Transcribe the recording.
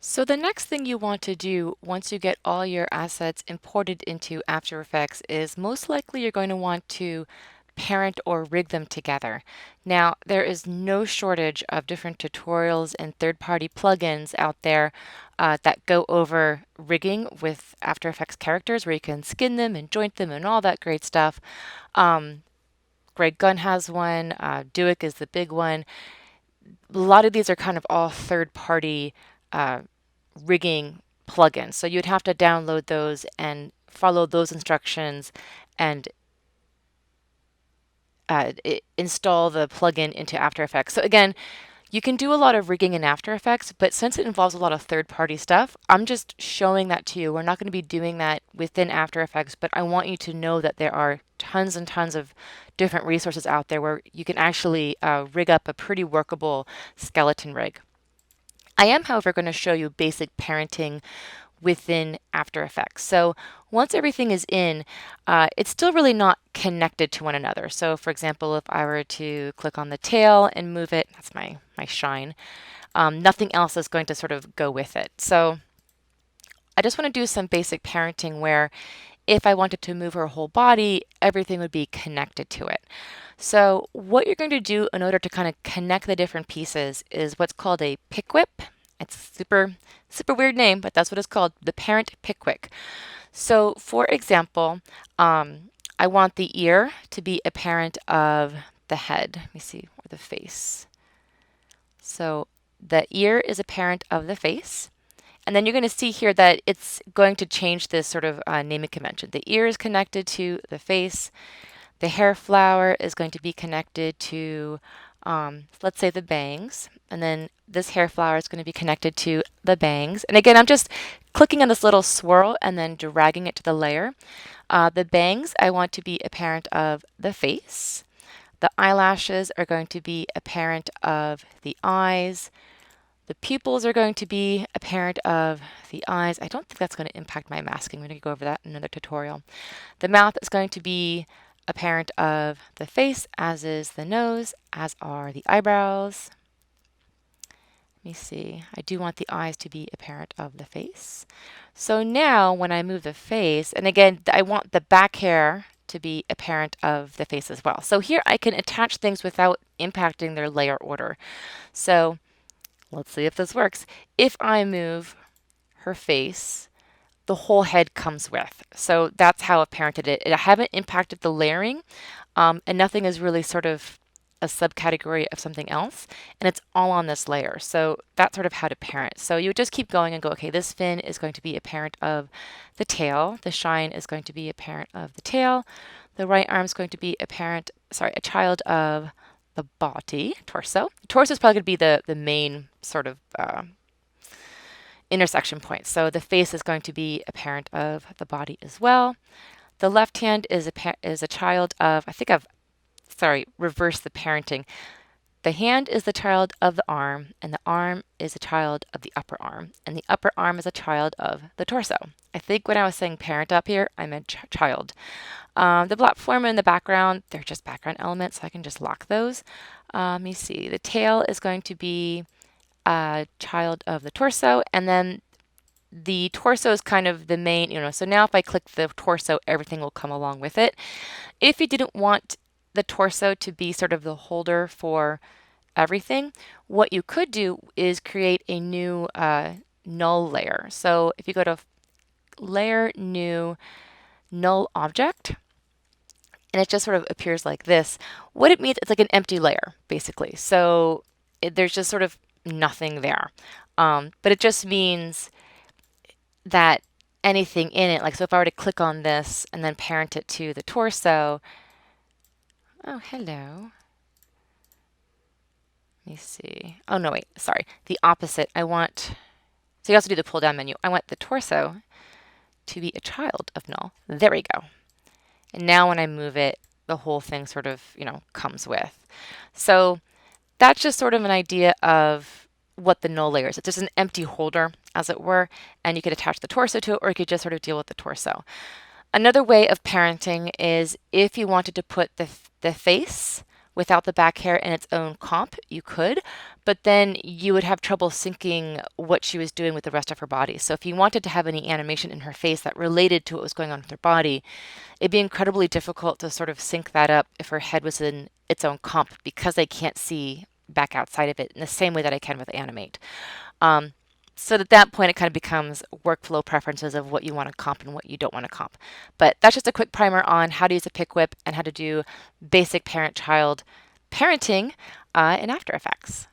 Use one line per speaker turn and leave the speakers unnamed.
So the next thing you want to do once you get all your assets imported into After Effects is most likely you're going to want to parent or rig them together. Now, there is no shortage of different tutorials and third-party plugins out there that go over rigging with After Effects characters where you can skin them and joint them and all that great stuff. Um, Greg Gunn has one, Duick is the big one. A lot of these are kind of all third-party uh, rigging plugins. So you'd have to download those and follow those instructions and install the plugin into After Effects. So again, you can do a lot of rigging in After Effects, but since it involves a lot of third-party stuff, I'm just showing that to you. We're not going to be doing that within After Effects, but I want you to know that there are tons and tons of different resources out there where you can actually rig up a pretty workable skeleton rig. I am, however, going to show you basic parenting within After Effects. So once everything is in, it's still really not connected to one another. So for example, if I were to click on the tail and move it, that's my shine, nothing else is going to sort of go with it. So I just want to do some basic parenting where if I wanted to move her whole body, everything would be connected to it. So what you're going to do in order to kind of connect the different pieces is what's called a pick-whip. It's super weird name, but that's what it's called, the parent pick-whip. So for example, I want the ear to be a parent of the head. Let me see, or the face. So the ear is a parent of the face. And then you're going to see here that it's going to change this sort of naming convention. The ear is connected to the face. The hair flower is going to be connected to, let's say, the bangs. And then this hair flower is going to be connected to the bangs. And again, I'm just clicking on this little swirl and then dragging it to the layer. The bangs, I want to be a parent of the face. The eyelashes are going to be a parent of the eyes. The pupils are going to be a parent of the eyes. I don't think that's going to impact my masking. We're going to go over that in another tutorial. The mouth is going to be a parent of the face, as is the nose, as are the eyebrows. Let me see. I do want the eyes to be a parent of the face. So now when I move the face, and again, I want the back hair to be a parent of the face as well. So here I can attach things without impacting their layer order. So let's see if this works. If I move her face, the whole head comes with. So that's how I've parented it. I haven't impacted the layering, and nothing is really sort of a subcategory of something else, and it's all on this layer. So that's sort of how to parent. So you would just keep going and go, okay, this fin is going to be a parent of the tail. The shine is going to be a parent of the tail. The right arm is going to be a child of the body, torso. Torso is probably going to be the main sort of intersection point. So the face is going to be a parent of the body as well. The left hand is a child of, reverse the parenting. The hand is the child of the arm, and the arm is a child of the upper arm, and the upper arm is a child of the torso. I think when I was saying parent up here, I meant child. The platform in the background, they're just background elements, so I can just lock those. Let me see. The tail is going to be a child of the torso, and then the torso is kind of the main, so now if I click the torso, everything will come along with it. If you didn't want the torso to be sort of the holder for everything, what you could do is create a new null layer. So if you go to layer, new, null object, and it just sort of appears like this. What it means, it's like an empty layer, basically. So there's just sort of nothing there. But it just means that anything in it, like so if I were to click on this and then parent it to the torso, oh, hello. Let me see. Oh, no, wait, sorry. The opposite. So you also do the pull down menu. I want the torso to be a child of null. There we go. And now when I move it, the whole thing sort of, comes with. So that's just sort of an idea of what the null layer is. It's just an empty holder, as it were, and you could attach the torso to it, or you could just sort of deal with the torso. Another way of parenting is if you wanted to put the face without the back hair in its own comp, you could, but then you would have trouble syncing what she was doing with the rest of her body. So if you wanted to have any animation in her face that related to what was going on with her body, it'd be incredibly difficult to sort of sync that up if her head was in its own comp because I can't see back outside of it in the same way that I can with Animate. Um, so at that point, it kind of becomes workflow preferences of what you want to comp and what you don't want to comp. But that's just a quick primer on how to use a pick whip and how to do basic parent-child parenting in After Effects.